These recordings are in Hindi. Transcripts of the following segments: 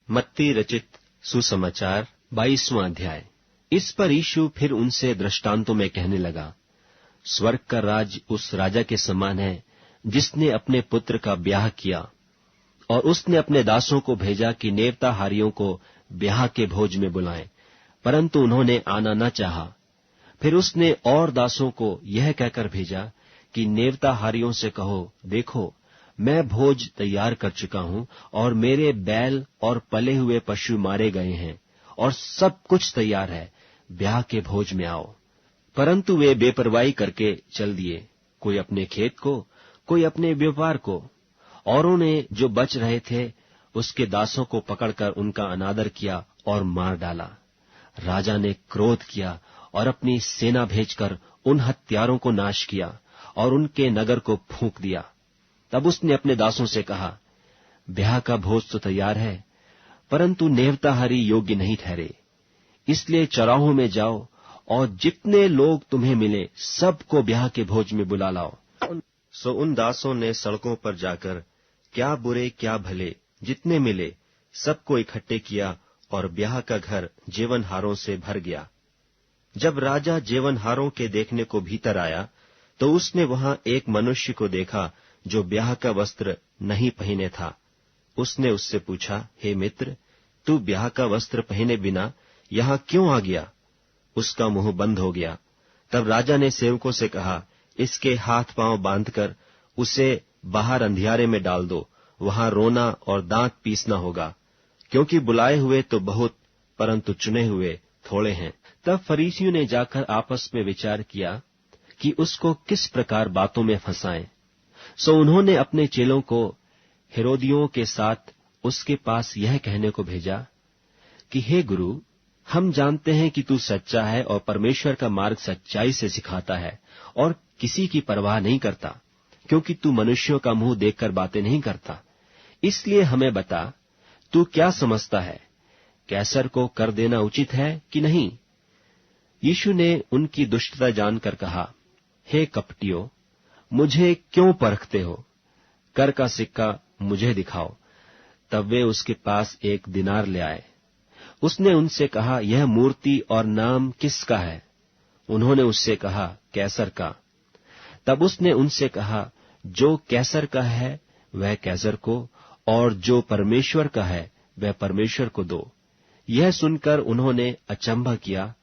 मत्ती रचित सुसमाचार 22वां अध्याय। इस पर यीशु फिर उनसे दृष्टांतों में कहने लगा, स्वर्ग का राज उस राजा के समान है जिसने अपने पुत्र का ब्याह किया, और उसने अपने दासों को भेजा कि नेवताहारियों को ब्याह के भोज में बुलाएं, परंतु उन्होंने आना न चाहा। फिर उसने और दासों को यह कहकर भेजा कि नेवताहारियों से कहो, देखो मैं भोज तैयार कर चुका हूं, और मेरे बैल और पले हुए पशु मारे गए हैं, और सब कुछ तैयार है, ब्याह के भोज में आओ। परंतु वे बेपरवाही करके चल दिए, कोई अपने खेत को, कोई अपने व्यापार को। औरों ने जो बच रहे थे उसके दासों को पकड़कर उनका अनादर किया और मार डाला। राजा ने क्रोध किया और अपनी सेना भेजकर उन हत्यारों को नाश किया और उनके नगर को फूंक दिया। तब उसने अपने दासों से कहा, ब्याह का भोज तो तैयार है, परंतु नेवताहारी योग्य नहीं ठहरे। इसलिए चौराहों में जाओ और जितने लोग तुम्हें मिले सबको ब्याह के भोज में बुला लाओ। सो उन दासों ने सड़कों पर जाकर क्या बुरे क्या भले जितने मिले सबको इकट्ठे किया, और ब्याह का घर जेवनहारों से भर गया। जब राजा जेवनहारों के देखने को भीतर आया तो उसने वहां एक मनुष्य को देखा जो ब्याह का वस्त्र नहीं पहने था। उसने उससे पूछा, हे मित्र, तू ब्याह का वस्त्र पहने बिना यहां क्यों आ गया? उसका मुंह बंद हो गया। तब राजा ने सेवकों से कहा, इसके हाथ पांव बांधकर उसे बाहर अंधियारे में डाल दो, वहां रोना और दांत पीसना होगा, क्योंकि बुलाए हुए तो बहुत, परंतु चुने हुए थोड़े हैं। तब फरीसियों ने जाकर आपस में विचार किया कि उसको किस प्रकार बातों में फंसाएं। सो उन्होंने अपने चेलों को हेरोदियों के साथ उसके पास यह कहने को भेजा कि हे गुरु, हम जानते हैं कि तू सच्चा है और परमेश्वर का मार्ग सच्चाई से सिखाता है और किसी की परवाह नहीं करता, क्योंकि तू मनुष्यों का मुंह देखकर बातें नहीं करता। इसलिए हमें बता, तू क्या समझता है, कैसर को कर देना उचित है कि नहीं? यीशु ने उनकी दुष्टता जानकर कहा, हे कपटियों, मुझे क्यों परखते हो? कर का सिक्का मुझे दिखाओ। तब वे उसके पास एक दिनार ले आए। उसने उनसे कहा, यह मूर्ति और नाम किसका है? उन्होंने उससे कहा, कैसर का। तब उसने उनसे कहा, जो कैसर का है वह कैसर को, और जो परमेश्वर का है वह परमेश्वर को दो। यह सुनकर उन्होंने अचंभा किया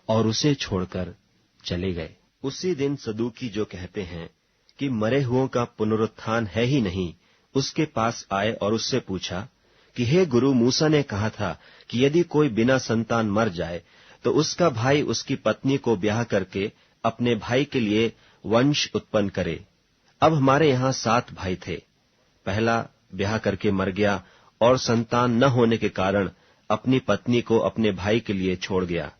और उसे छोड़कर चले गए। उसी दिन सदूकी, जो कहते हैं कि मरे हुओं का पुनरुत्थान है ही नहीं, उसके पास आए और उससे पूछा कि हे गुरु, मूसा ने कहा था कि यदि कोई बिना संतान मर जाए तो उसका भाई उसकी पत्नी को ब्याह करके अपने भाई के लिए वंश उत्पन्न करे। अब हमारे यहाँ 7 भाई थे। पहला ब्याह करके मर गया और संतान न होने के कारण अपनी पत्नी को अपने भाई के लिए छोड़ गया।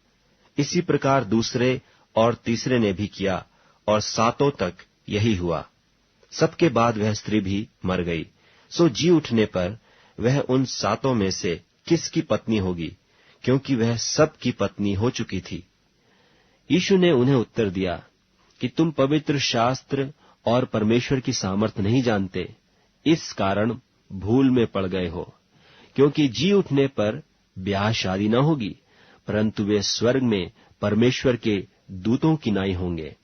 इसी प्रकार दूसरे और तीसरे ने भी किया, और 7 तक यही हुआ। सबके बाद वह स्त्री भी मर गई। सो जी उठने पर वह उन 7 में से किसकी पत्नी होगी, क्योंकि वह सब की पत्नी हो चुकी थी। यीशु ने उन्हें उत्तर दिया कि तुम पवित्र शास्त्र और परमेश्वर की सामर्थ्य नहीं जानते, इस कारण भूल में पड़ गए हो। क्योंकि जी उठने पर ब्याह शादी न होगी, परंतु वे स्वर्ग में परमेश्वर के दूतों की नाई होंगे।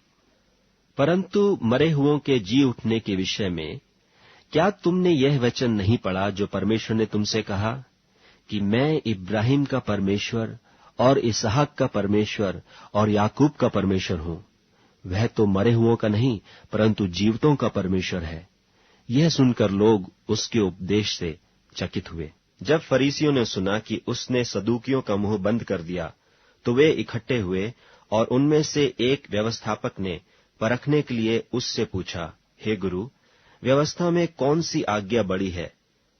परंतु मरे हुओं के जी उठने के विषय में क्या तुमने यह वचन नहीं पढ़ा जो परमेश्वर ने तुमसे कहा कि मैं इब्राहिम का परमेश्वर और इसहाक का परमेश्वर और याकूब का परमेश्वर हूं? वह तो मरे हुओं का नहीं, परंतु जीवितों का परमेश्वर है। यह सुनकर लोग उसके उपदेश से चकित हुए। जब फरीसियों ने सुना कि उसने सदूकियों का मुंह बंद कर दिया, तो वे इकट्ठे हुए, और उनमें से एक व्यवस्थापक ने परखने के लिए उससे पूछा, हे गुरु, व्यवस्था में कौन सी आज्ञा बड़ी है?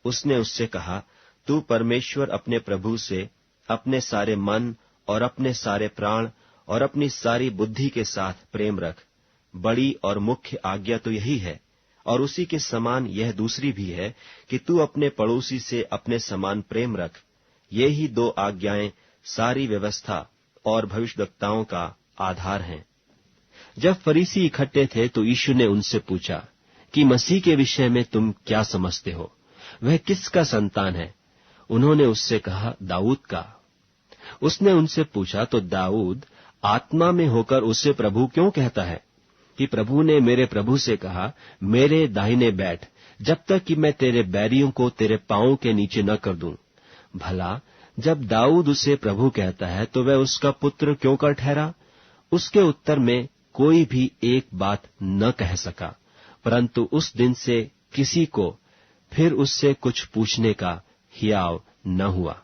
उसने उससे कहा, तू परमेश्वर अपने प्रभु से अपने सारे मन और अपने सारे प्राण और अपनी सारी बुद्धि के साथ प्रेम रख। बड़ी और मुख्य आज्ञा तो यही है, और उसी के समान यह दूसरी भी है कि तू अपने पड़ोसी से अपने समान प्रेम रख। ये ही 2 आज्ञाएं सारी व्यवस्था और भविष्यद्वक्ताओं का आधार हैं। जब फरीसी इकट्ठे थे तो यीशु ने उनसे पूछा कि मसीह के विषय में तुम क्या समझते हो? वह किसका संतान है? उन्होंने उससे कहा, दाऊद का। उसने उनसे पूछा तो दाऊद आत्मा में होकर उससे प्रभु क्यों कहता है कि प्रभु ने मेरे प्रभु से कहा, मेरे दाहिने बैठ, जब तक कि मैं तेरे बैरियों को तेरे पांवों के नीचे न कर दूं। भला जब दाऊद उसे प्रभु कहता है तो वह उसका पुत्र क्यों कर ठहरा? उसके उत्तर में कोई भी एक बात न कह सका, परंतु उस दिन से किसी को फिर उससे कुछ पूछने का हियाव न हुआ।